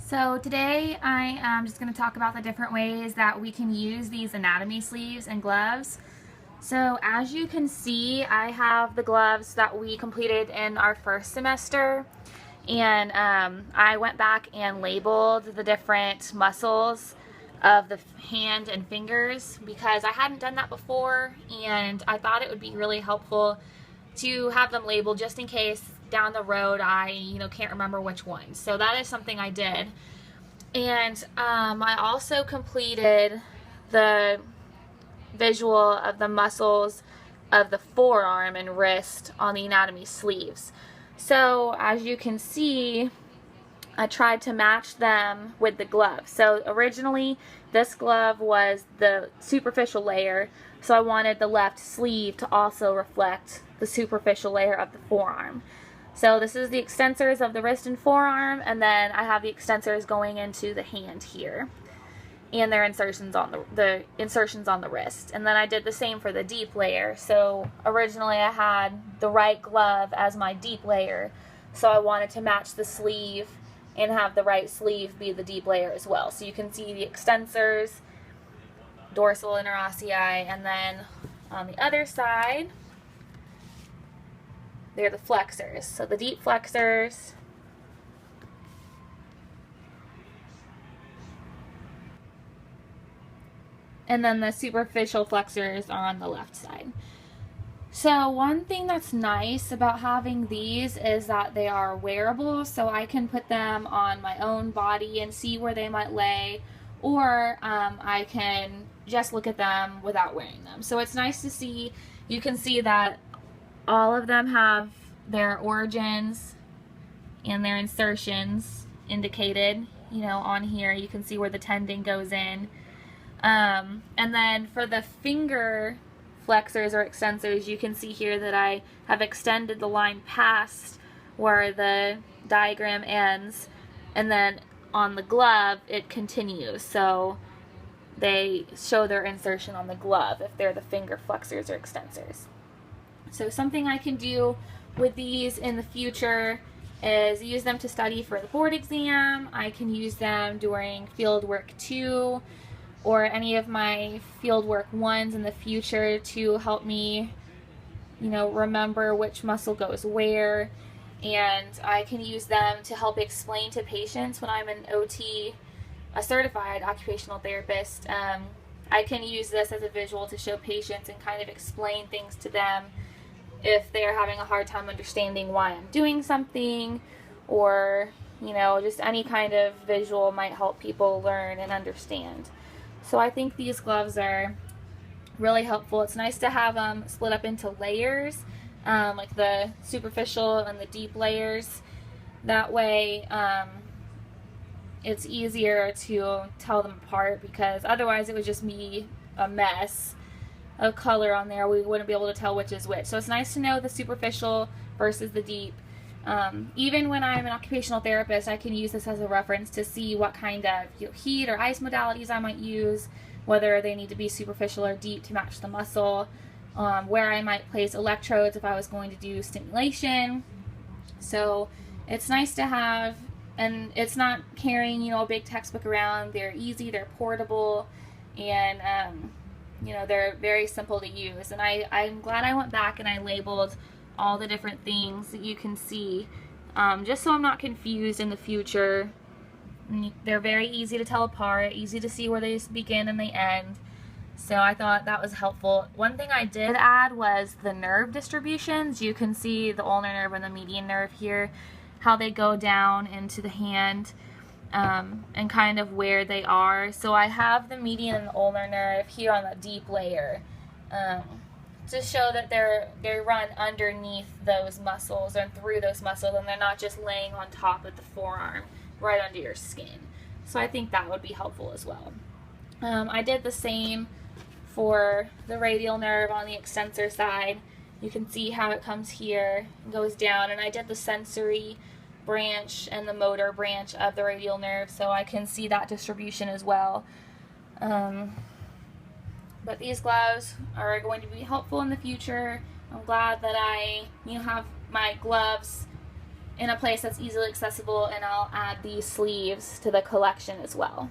So today I am just going to talk about the different ways that we can use these anatomy sleeves and gloves. So as you can see, I have the gloves that we completed in our first semester, and I went back and labeled the different muscles of the hand and fingers because I hadn't done that before, and I thought it would be really helpful to have them labeled just in case down the road I can't remember which one. So that is something I did. And I also completed the visual of the muscles of the forearm and wrist on the anatomy sleeves. So as you can see, I tried to match them with the glove. So originally this glove was the superficial layer, so I wanted the left sleeve to also reflect the superficial layer of the forearm. So this is the extensors of the wrist and forearm, and then I have the extensors going into the hand here, and their insertions on the insertions on the wrist. And then I did the same for the deep layer. So originally I had the right glove as my deep layer, so I wanted to match the sleeve and have the right sleeve be the deep layer as well. So you can see the extensors, dorsal interossei, and then on the other side they're the flexors. So the deep flexors, and then the superficial flexors are on the left side. So one thing that's nice about having these is that they are wearable, so I can put them on my own body and see where they might lay, or I can just look at them without wearing them. So it's nice to see. You can see that all of them have their origins and their insertions indicated, on here. You can see where the tendon goes in. And then for the finger flexors or extensors, you can see here that I have extended the line past where the diagram ends, and then on the glove it continues. So they show their insertion on the glove if they're the finger flexors or extensors. So something I can do with these in the future is use them to study for the board exam. I can use them during field work 2 or any of my field work 1s in the future to help me, remember which muscle goes where. And I can use them to help explain to patients when I'm an OT, a certified occupational therapist. I can use this as a visual to show patients and kind of explain things to them if they're having a hard time understanding why I'm doing something, or just any kind of visual might help people learn and understand. So I think these gloves are really helpful. It's nice to have them split up into layers, like the superficial and the deep layers. That way it's easier to tell them apart, because otherwise it would just be a mess of color on there. We wouldn't be able to tell which is which. So it's nice to know the superficial versus the deep. Even when I'm an occupational therapist, I can use this as a reference to see what kind of heat or ice modalities I might use, whether they need to be superficial or deep to match the muscle, where I might place electrodes if I was going to do stimulation. So it's nice to have, and it's not carrying a big textbook around. They're easy, they're portable, and they're very simple to use. And I'm glad I went back and I labeled all the different things that you can see, just so I'm not confused in the future. They're very easy to tell apart, easy to see where they begin and they end. So I thought that was helpful. One thing I did add was the nerve distributions. You can see the ulnar nerve and the median nerve here, how they go down into the hand, and kind of where they are. So I have the median and the ulnar nerve here on the deep layer, to show that they run underneath those muscles and through those muscles, and they're not just laying on top of the forearm right under your skin. So I think that would be helpful as well. I did the same for the radial nerve on the extensor side. You can see how it comes here and goes down, and I did the sensory branch and the motor branch of the radial nerve, so I can see that distribution as well. But these gloves are going to be helpful in the future. I'm glad that I have my gloves in a place that's easily accessible, and I'll add these sleeves to the collection as well.